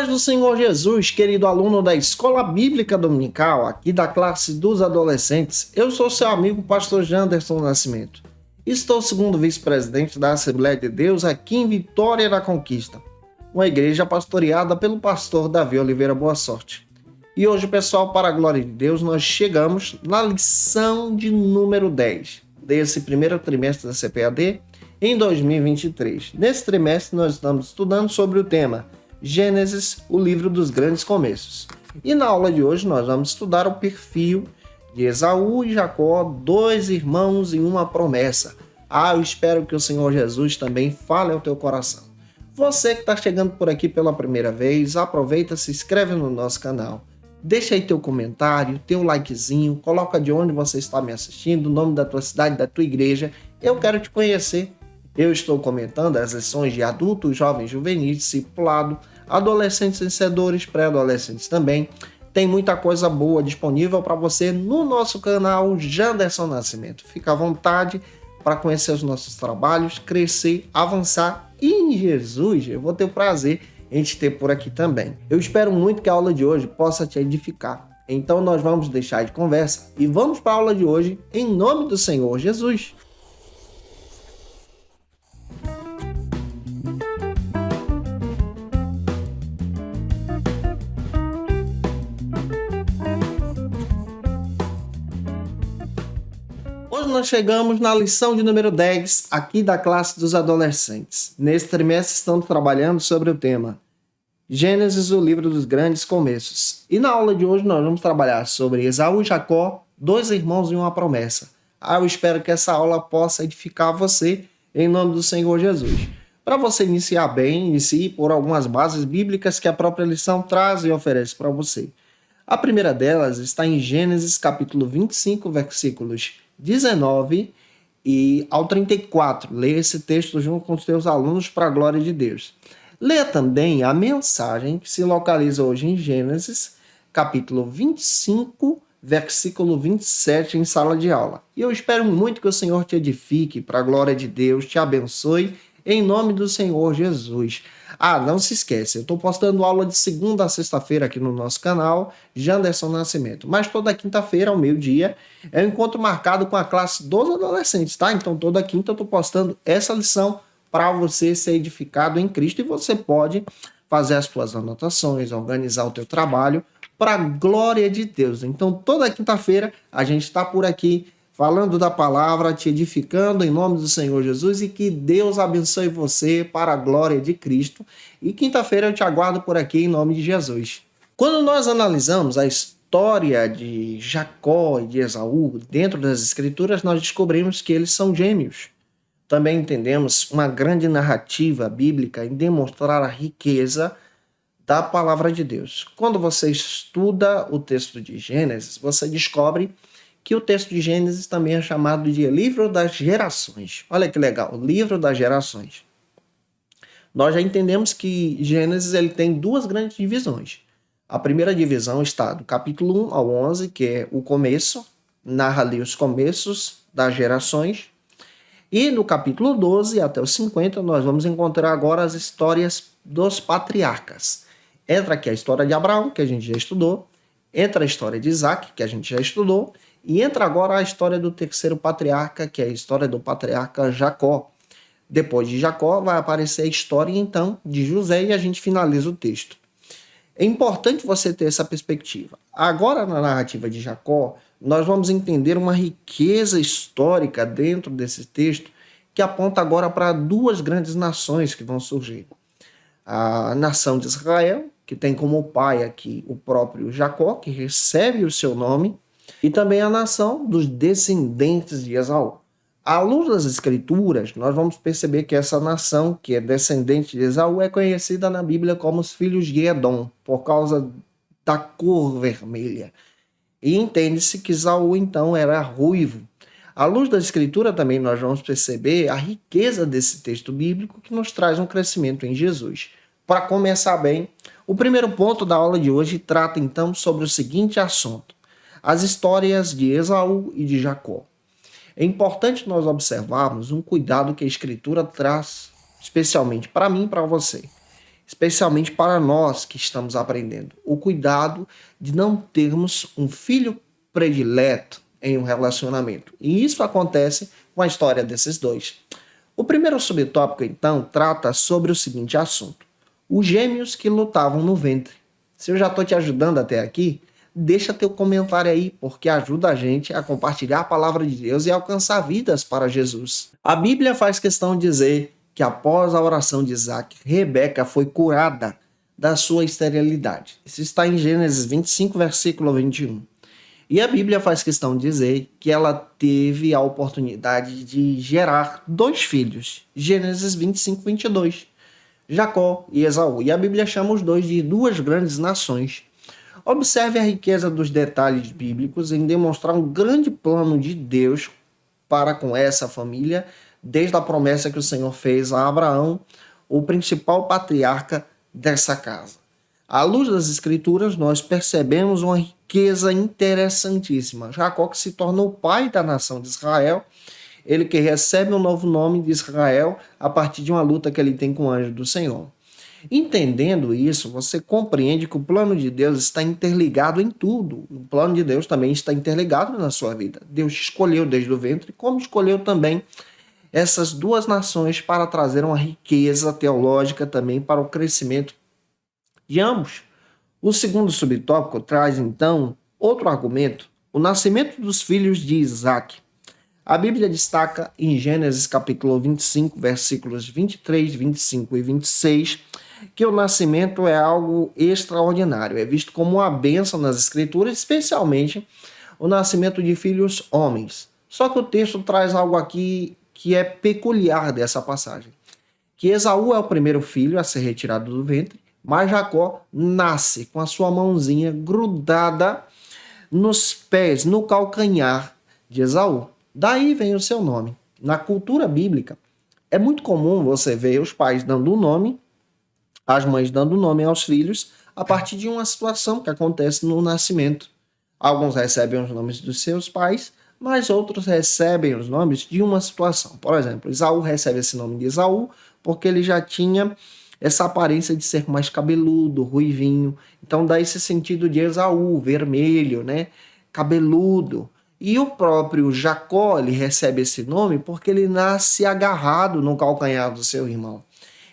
paz do Senhor Jesus, querido aluno da Escola Bíblica Dominical, aqui da classe dos adolescentes, eu sou seu amigo pastor Janderson Nascimento. Estou segundo vice-presidente da Assembleia de Deus aqui em Vitória da Conquista, uma igreja pastoreada pelo pastor Davi Oliveira Boa Sorte. E hoje, pessoal, para a glória de Deus, nós chegamos na lição de número 10 desse primeiro trimestre da CPAD em 2023. Nesse trimestre, nós estamos estudando sobre o tema Gênesis, o livro dos grandes começos. E na aula de hoje nós vamos estudar o perfil de Esaú e Jacó, dois irmãos e uma promessa. Eu espero que o Senhor Jesus também fale ao teu coração. Você que está chegando por aqui pela primeira vez, aproveita, se inscreve no nosso canal. Deixa aí teu comentário, teu likezinho, coloca de onde você está me assistindo, o nome da tua cidade, da tua igreja. Eu quero te conhecer. Eu estou comentando as lições de adultos, jovens, juvenis, discipulado, adolescentes vencedores, pré-adolescentes também. Tem muita coisa boa disponível para você no nosso canal Janderson Nascimento. Fica à vontade para conhecer os nossos trabalhos, crescer, avançar. E em Jesus, eu vou ter o prazer em te ter por aqui também. Eu espero muito que a aula de hoje possa te edificar. Então nós vamos deixar de conversa e vamos para a aula de hoje em nome do Senhor Jesus. Hoje nós chegamos na lição de número 10 aqui da classe dos adolescentes. Nesse trimestre estamos trabalhando sobre o tema Gênesis, o livro dos grandes começos. E na aula de hoje nós vamos trabalhar sobre Esaú e Jacó, dois irmãos e uma promessa. Eu espero que essa aula possa edificar você em nome do Senhor Jesus. Para você iniciar bem, inicie por algumas bases bíblicas que a própria lição traz e oferece para você. A primeira delas está em Gênesis capítulo 25, versículos 19 e ao 34. Leia esse texto junto com os seus alunos para a glória de Deus. Leia também a mensagem que se localiza hoje em Gênesis, capítulo 25, versículo 27, em sala de aula. E eu espero muito que o Senhor te edifique para a glória de Deus, te abençoe, em nome do Senhor Jesus. Não se esquece, eu estou postando aula de segunda a sexta-feira aqui no nosso canal, Janderson Nascimento. Mas toda quinta-feira, ao meio-dia, é um encontro marcado com a classe dos adolescentes, tá? Então toda quinta eu estou postando essa lição para você ser edificado em Cristo e você pode fazer as suas anotações, organizar o teu trabalho para a glória de Deus. Então toda quinta-feira a gente está por aqui falando da palavra, te edificando em nome do Senhor Jesus e que Deus abençoe você para a glória de Cristo. E quinta-feira eu te aguardo por aqui em nome de Jesus. Quando nós analisamos a história de Jacó e de Esaú dentro das Escrituras, nós descobrimos que eles são gêmeos. Também entendemos uma grande narrativa bíblica em demonstrar a riqueza da palavra de Deus. Quando você estuda o texto de Gênesis, você descobre que o texto de Gênesis também é chamado de livro das gerações. Olha que legal, livro das gerações. Nós já entendemos que Gênesis ele tem duas grandes divisões. A primeira divisão está do capítulo 1 ao 11, que é o começo, narra ali os começos das gerações. E no capítulo 12 até o 50, nós vamos encontrar agora as histórias dos patriarcas. Entra aqui a história de Abraão, que a gente já estudou, entra a história de Isaac, que a gente já estudou, e entra agora a história do terceiro patriarca, que é a história do patriarca Jacó. Depois de Jacó vai aparecer a história, então, de José e a gente finaliza o texto. É importante você ter essa perspectiva. Agora, na narrativa de Jacó, nós vamos entender uma riqueza histórica dentro desse texto que aponta agora para duas grandes nações que vão surgir. A nação de Israel, que tem como pai aqui o próprio Jacó, que recebe o seu nome, e também a nação dos descendentes de Esaú. À luz das Escrituras, nós vamos perceber que essa nação, que é descendente de Esaú, é conhecida na Bíblia como os filhos de Edom, por causa da cor vermelha. E entende-se que Esaú, então, era ruivo. À luz da Escritura também nós vamos perceber a riqueza desse texto bíblico que nos traz um crescimento em Jesus. Para começar bem, o primeiro ponto da aula de hoje trata, então, sobre o seguinte assunto: as histórias de Esaú e de Jacó. É importante nós observarmos um cuidado que a Escritura traz, especialmente para mim e para você. especialmente para nós que estamos aprendendo. O cuidado de não termos um filho predileto em um relacionamento. E isso acontece com a história desses dois. O primeiro subtópico, então, trata sobre o seguinte assunto: os gêmeos que lutavam no ventre. Se eu já estou te ajudando até aqui, deixa teu comentário aí, porque ajuda a gente a compartilhar a palavra de Deus e alcançar vidas para Jesus. A Bíblia faz questão de dizer que após a oração de Isaac, Rebeca foi curada da sua esterilidade. Isso está em Gênesis 25, versículo 21. E a Bíblia faz questão de dizer que ela teve a oportunidade de gerar 2 filhos. Gênesis 25, 22. Jacó e Esaú. E a Bíblia chama os dois de 2 grandes nações. Observe a riqueza dos detalhes bíblicos em demonstrar um grande plano de Deus para com essa família, desde a promessa que o Senhor fez a Abraão, o principal patriarca dessa casa. À luz das Escrituras, nós percebemos uma riqueza interessantíssima. Jacó, que se tornou pai da nação de Israel, ele que recebe um novo nome de Israel a partir de uma luta que ele tem com o anjo do Senhor. Entendendo isso, você compreende que o plano de Deus está interligado em tudo. O plano de Deus também está interligado na sua vida. Deus te escolheu desde o ventre, como escolheu também essas 2 nações para trazer uma riqueza teológica também para o crescimento de ambos. O segundo subtópico traz, então, outro argumento: o nascimento dos filhos de Isaac. A Bíblia destaca em Gênesis capítulo 25, versículos 23, 25 e 26, que o nascimento é algo extraordinário, é visto como uma bênção nas Escrituras, especialmente o nascimento de filhos homens. Só que o texto traz algo aqui que é peculiar dessa passagem, que Esaú é o primeiro filho a ser retirado do ventre, mas Jacó nasce com a sua mãozinha grudada nos pés, no calcanhar de Esaú. Daí vem o seu nome. Na cultura bíblica, é muito comum você ver os pais dando um nome, as mães dando nome aos filhos, a partir de uma situação que acontece no nascimento. Alguns recebem os nomes dos seus pais, mas outros recebem os nomes de uma situação. Por exemplo, Esaú recebe esse nome de Esaú porque ele já tinha essa aparência de ser mais cabeludo, ruivinho. Então dá esse sentido de Esaú, vermelho, né? Cabeludo. E o próprio Jacó, ele recebe esse nome porque ele nasce agarrado no calcanhar do seu irmão.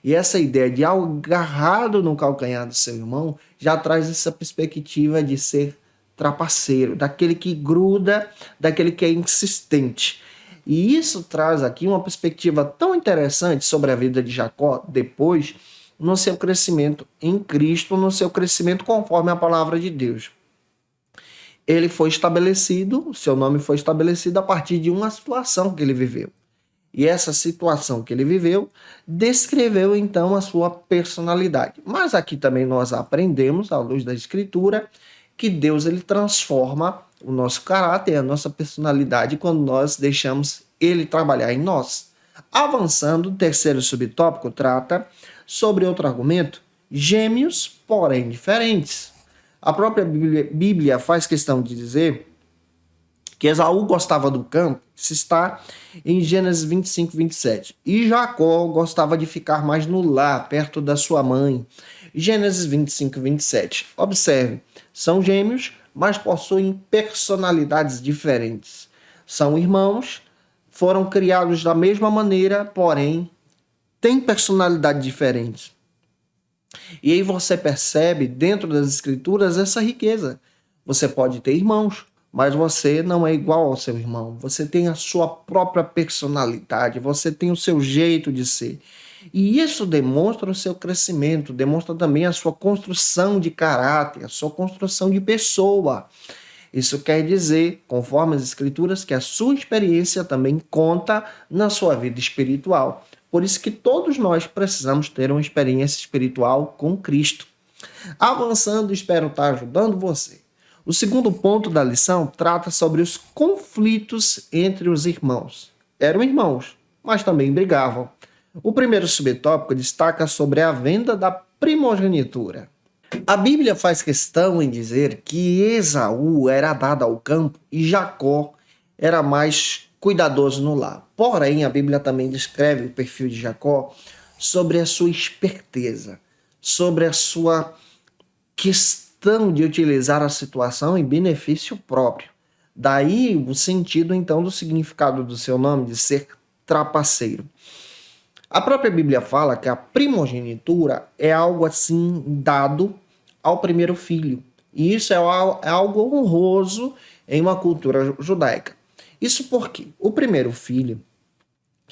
E essa ideia de agarrado no calcanhar do seu irmão já traz essa perspectiva de ser trapaceiro, daquele que gruda, daquele que é insistente. E isso traz aqui uma perspectiva tão interessante sobre a vida de Jacó depois, no seu crescimento em Cristo, no seu crescimento conforme a palavra de Deus. Ele foi estabelecido, seu nome foi estabelecido a partir de uma situação que ele viveu. E essa situação que ele viveu descreveu então a sua personalidade. Mas aqui também nós aprendemos, à luz da Escritura, que Deus ele transforma o nosso caráter, a nossa personalidade, quando nós deixamos ele trabalhar em nós. Avançando, o terceiro subtópico trata sobre outro argumento: gêmeos, porém diferentes. A própria Bíblia faz questão de dizer que Esaú gostava do campo, isso está em Gênesis 25, 27. E Jacó gostava de ficar mais no lar, perto da sua mãe. Gênesis 25, 27. Observe, são gêmeos, mas possuem personalidades diferentes. São irmãos, foram criados da mesma maneira, porém, têm personalidades diferentes. E aí você percebe, dentro das Escrituras, essa riqueza. Você pode ter irmãos, mas você não é igual ao seu irmão. Você tem a sua própria personalidade, você tem o seu jeito de ser. E isso demonstra o seu crescimento, demonstra também a sua construção de caráter, a sua construção de pessoa. Isso quer dizer, conforme as Escrituras, que a sua experiência também conta na sua vida espiritual. Por isso que todos nós precisamos ter uma experiência espiritual com Cristo. Avançando, espero estar ajudando você. O segundo ponto da lição trata sobre os conflitos entre os irmãos. Eram irmãos, mas também brigavam. O primeiro subtópico destaca sobre a venda da primogenitura. A Bíblia faz questão em dizer que Esaú era dado ao campo e Jacó era mais cuidadoso no lar. Porém, a Bíblia também descreve o perfil de Jacó sobre a sua esperteza. sobre a sua questão de utilizar a situação em benefício próprio. Daí o sentido, então, do significado do seu nome, de ser trapaceiro. A própria Bíblia fala que a primogenitura é algo assim dado ao primeiro filho. E isso é algo honroso em uma cultura judaica. Isso porque o primeiro filho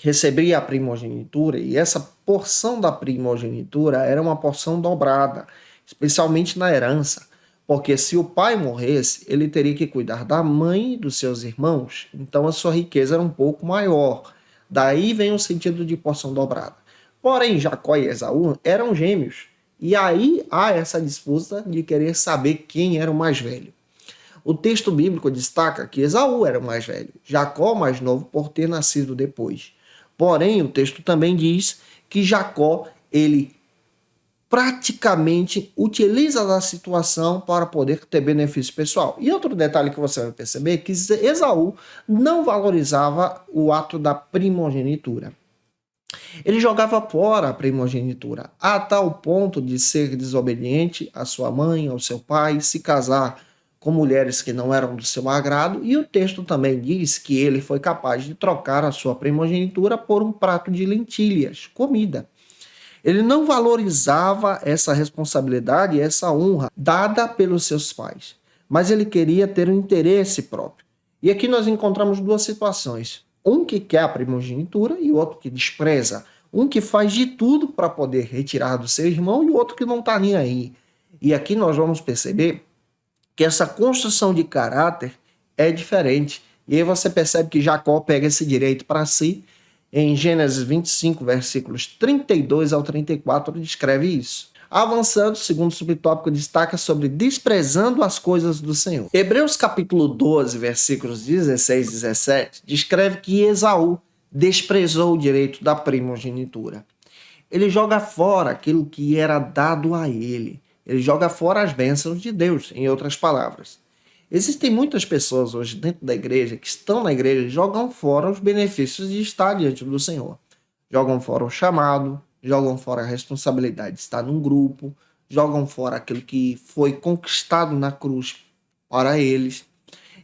recebia a primogenitura e essa porção da primogenitura era uma porção dobrada, especialmente na herança. Porque se o pai morresse, ele teria que cuidar da mãe e dos seus irmãos. Então a sua riqueza era um pouco maior. Daí vem o sentido de porção dobrada. Porém, Jacó e Esaú eram gêmeos. E aí há essa disputa de querer saber quem era o mais velho. O texto bíblico destaca que Esaú era o mais velho, Jacó o mais novo por ter nascido depois. Porém, o texto também diz que Jacó, ele praticamente utiliza da situação para poder ter benefício pessoal. E outro detalhe que você vai perceber é que Esaú não valorizava o ato da primogenitura. Ele jogava fora a primogenitura, a tal ponto de ser desobediente à sua mãe, ao seu pai, se casar com mulheres que não eram do seu agrado, e o texto também diz que ele foi capaz de trocar a sua primogenitura por um prato de lentilhas, comida. Ele não valorizava essa responsabilidade e essa honra dada pelos seus pais, mas ele queria ter um interesse próprio. E aqui nós encontramos duas situações. Um que quer a primogenitura e o outro que despreza. Um que faz de tudo para poder retirar do seu irmão e o outro que não está nem aí. E aqui nós vamos perceber que essa construção de caráter é diferente. E aí você percebe que Jacó pega esse direito para si. Em Gênesis 25, versículos 32 ao 34, descreve isso. Avançando, o segundo subtópico destaca sobre desprezando as coisas do Senhor. Hebreus capítulo 12, versículos 16 e 17, descreve que Esaú desprezou o direito da primogenitura. Ele joga fora aquilo que era dado a ele. Ele joga fora as bênçãos de Deus, em outras palavras. Existem muitas pessoas hoje dentro da igreja que estão na igreja e jogam fora os benefícios de estar diante do Senhor. Jogam fora o chamado, jogam fora a responsabilidade de estar num grupo, jogam fora aquilo que foi conquistado na cruz para eles.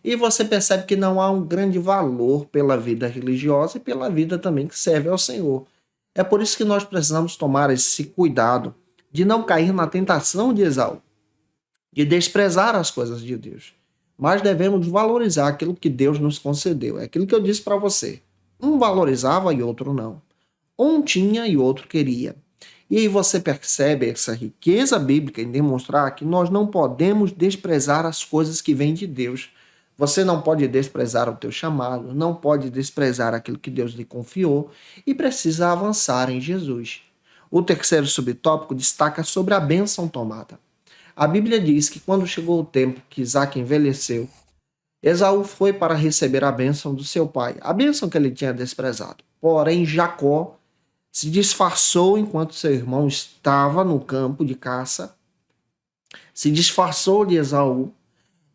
E você percebe que não há um grande valor pela vida religiosa e pela vida também que serve ao Senhor. É por isso que nós precisamos tomar esse cuidado de não cair na tentação de Esaú, de desprezar as coisas de Deus. Mas devemos valorizar aquilo que Deus nos concedeu. É aquilo que eu disse para você. Um valorizava e outro não. Um tinha e outro queria. E aí você percebe essa riqueza bíblica em demonstrar que nós não podemos desprezar as coisas que vêm de Deus. Você não pode desprezar o teu chamado, não pode desprezar aquilo que Deus lhe confiou e precisa avançar em Jesus. O terceiro subtópico destaca sobre a bênção tomada. A Bíblia diz que quando chegou o tempo que Isaac envelheceu, Esaú foi para receber a bênção do seu pai, a bênção que ele tinha desprezado. Porém, Jacó se disfarçou enquanto seu irmão estava no campo de caça, se disfarçou de Esaú,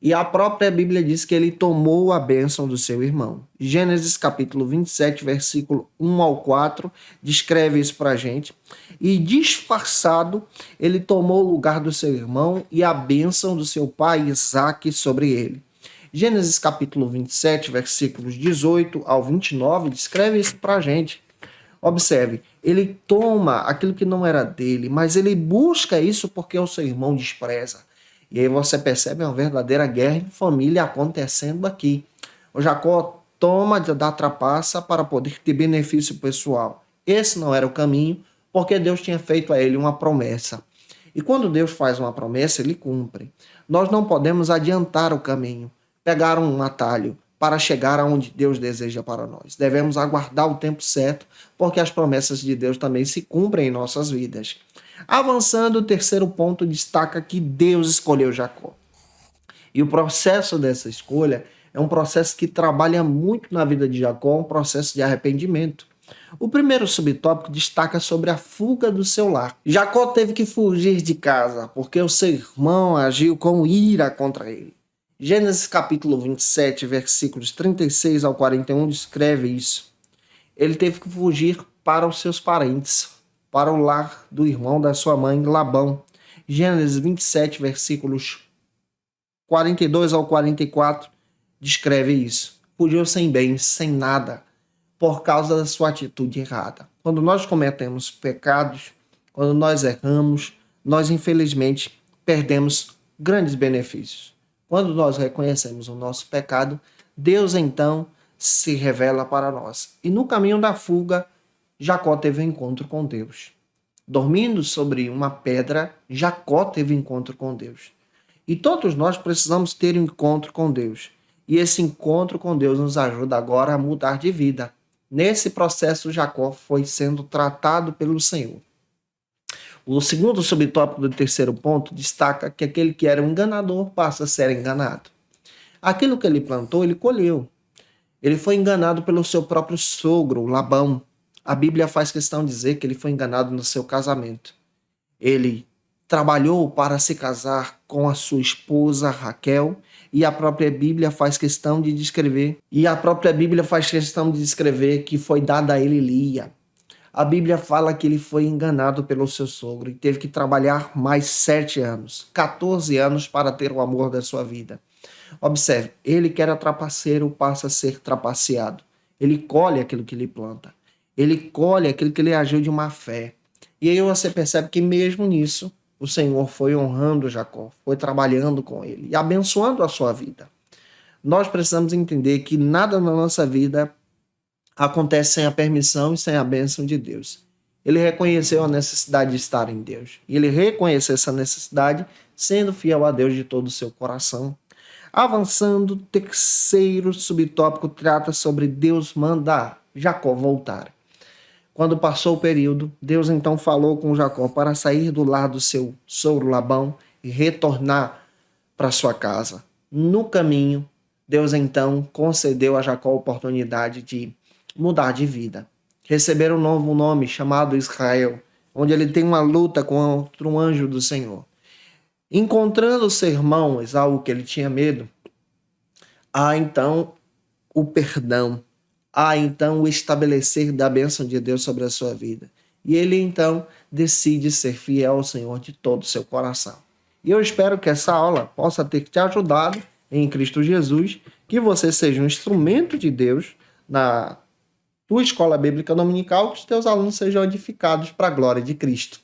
e a própria Bíblia diz que ele tomou a bênção do seu irmão. Gênesis capítulo 27, versículo 1 ao 4, descreve isso para a gente. E disfarçado, ele tomou o lugar do seu irmão e a bênção do seu pai Isaque sobre ele. Gênesis capítulo 27, versículos 18 ao 29, descreve isso para a gente. Observe, ele toma aquilo que não era dele, mas ele busca isso porque o seu irmão despreza. E aí você percebe uma verdadeira guerra em família acontecendo aqui. O Jacó toma da trapaça para poder ter benefício pessoal. Esse não era o caminho, porque Deus tinha feito a ele uma promessa. E quando Deus faz uma promessa, ele cumpre. Nós não podemos adiantar o caminho, pegar um atalho para chegar aonde Deus deseja para nós. Devemos aguardar o tempo certo, porque as promessas de Deus também se cumprem em nossas vidas. Avançando, o terceiro ponto destaca que Deus escolheu Jacó. E o processo dessa escolha é um processo que trabalha muito na vida de Jacó, um processo de arrependimento. O primeiro subtópico destaca sobre a fuga do seu lar. Jacó teve que fugir de casa, porque o seu irmão agiu com ira contra ele. Gênesis capítulo 27, versículos 36 ao 41, descreve isso. Ele teve que fugir para os seus parentes. para o lar do irmão da sua mãe, Labão. Gênesis 27, versículos 42 ao 44, descreve isso. Fugiu sem bens, sem nada, por causa da sua atitude errada. Quando nós cometemos pecados, quando nós erramos, nós infelizmente perdemos grandes benefícios. Quando nós reconhecemos o nosso pecado, Deus então se revela para nós. E no caminho da fuga, Jacó teve um encontro com Deus. Dormindo sobre uma pedra, Jacó teve um encontro com Deus. E todos nós precisamos ter um encontro com Deus. E esse encontro com Deus nos ajuda agora a mudar de vida. Nesse processo, Jacó foi sendo tratado pelo Senhor. O segundo subtópico do terceiro ponto destaca que aquele que era um enganador passa a ser enganado. Aquilo que ele plantou, ele colheu. Ele foi enganado pelo seu próprio sogro, Labão. A Bíblia faz questão de dizer que ele foi enganado no seu casamento. Ele trabalhou para se casar com a sua esposa, Raquel, e a própria Bíblia faz questão de descrever, que foi dada a ele Lia. A Bíblia fala que ele foi enganado pelo seu sogro e teve que trabalhar mais 7 anos, 14 anos para ter o amor da sua vida. Observe, ele que era trapaceiro passa a ser trapaceado. Ele colhe aquilo que ele planta. Ele colhe aquilo que ele agiu de má fé. E aí você percebe que mesmo nisso, o Senhor foi honrando Jacó, foi trabalhando com ele e abençoando a sua vida. Nós precisamos entender que nada na nossa vida acontece sem a permissão e sem a bênção de Deus. Ele reconheceu a necessidade de estar em Deus. E ele reconheceu essa necessidade sendo fiel a Deus de todo o seu coração. Avançando, o terceiro subtópico trata sobre Deus mandar Jacó voltar. Quando passou o período, Deus então falou com Jacó para sair do lar do seu sogro Labão e retornar para sua casa. No caminho, Deus então concedeu a Jacó a oportunidade de mudar de vida. Receber um novo nome chamado Israel, onde ele tem uma luta contra um anjo do Senhor. Encontrando o seu irmão Esaú, que ele tinha medo, há então o perdão. Há então o estabelecer da bênção de Deus sobre a sua vida. E ele então decide ser fiel ao Senhor de todo o seu coração. E eu espero que essa aula possa ter te ajudado em Cristo Jesus, que você seja um instrumento de Deus na tua escola bíblica dominical, que os teus alunos sejam edificados para a glória de Cristo.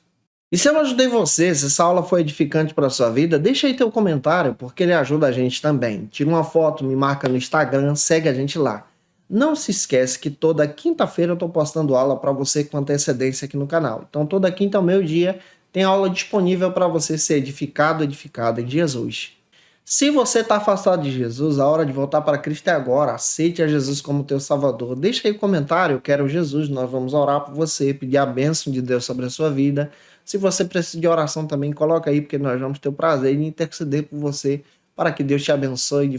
E se eu ajudei você, se essa aula foi edificante para a sua vida, deixa aí teu comentário, porque ele ajuda a gente também. Tira uma foto, me marca no Instagram, segue a gente lá. Não se esquece que toda quinta-feira eu estou postando aula para você com antecedência aqui no canal. Então toda quinta ao meio-dia tem aula disponível para você ser edificado em Jesus. Se você está afastado de Jesus, a hora de voltar para Cristo é agora. Aceite a Jesus como teu Salvador. Deixa aí o comentário, eu quero Jesus, nós vamos orar por você, pedir a bênção de Deus sobre a sua vida. Se você precisa de oração também, coloca aí, porque nós vamos ter o prazer de interceder por você, para que Deus te abençoe de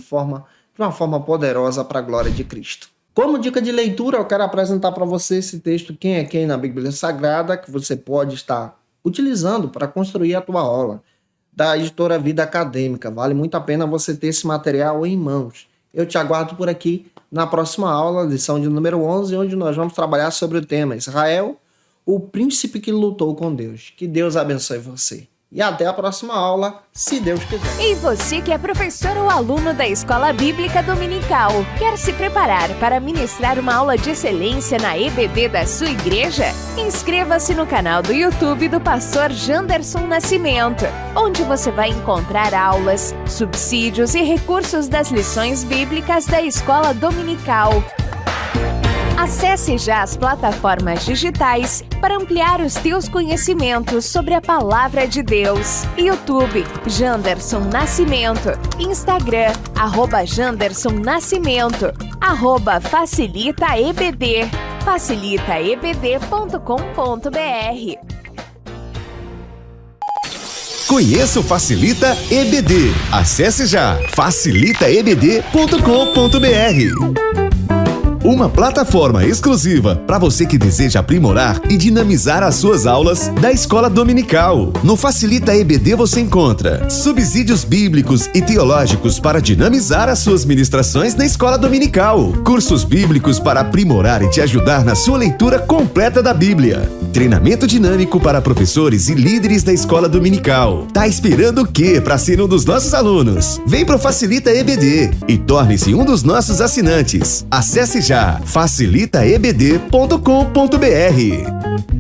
uma forma poderosa para a glória de Cristo. Como dica de leitura, eu quero apresentar para você esse texto Quem é Quem na Bíblia Sagrada, que você pode estar utilizando para construir a tua aula, da editora Vida Acadêmica. Vale muito a pena você ter esse material em mãos. Eu te aguardo por aqui na próxima aula, lição de número 11, onde nós vamos trabalhar sobre o tema Israel, o príncipe que lutou com Deus. Que Deus abençoe você. E até a próxima aula, se Deus quiser. E você que é professor ou aluno da Escola Bíblica Dominical, quer se preparar para ministrar uma aula de excelência na EBD da sua igreja? Inscreva-se no canal do YouTube do pastor Janderson Nascimento, onde você vai encontrar aulas, subsídios e recursos das lições bíblicas da Escola Dominical. Acesse já as plataformas digitais para ampliar os teus conhecimentos sobre a Palavra de Deus. YouTube, Janderson Nascimento. Instagram, @Janderson Nascimento. @FacilitaEBD. facilitaebd.com.br. Conheça o Facilita EBD. Acesse já facilitaebd.com.br. Uma plataforma exclusiva para você que deseja aprimorar e dinamizar as suas aulas da escola dominical. No Facilita EBD você encontra subsídios bíblicos e teológicos para dinamizar as suas ministrações na escola dominical, cursos bíblicos para aprimorar e te ajudar na sua leitura completa da Bíblia, Treinamento dinâmico para professores e líderes da escola dominical. Tá esperando o quê para ser um dos nossos alunos? Vem pro Facilita EBD e torne-se um dos nossos assinantes. Acesse já facilitaebd.com.br.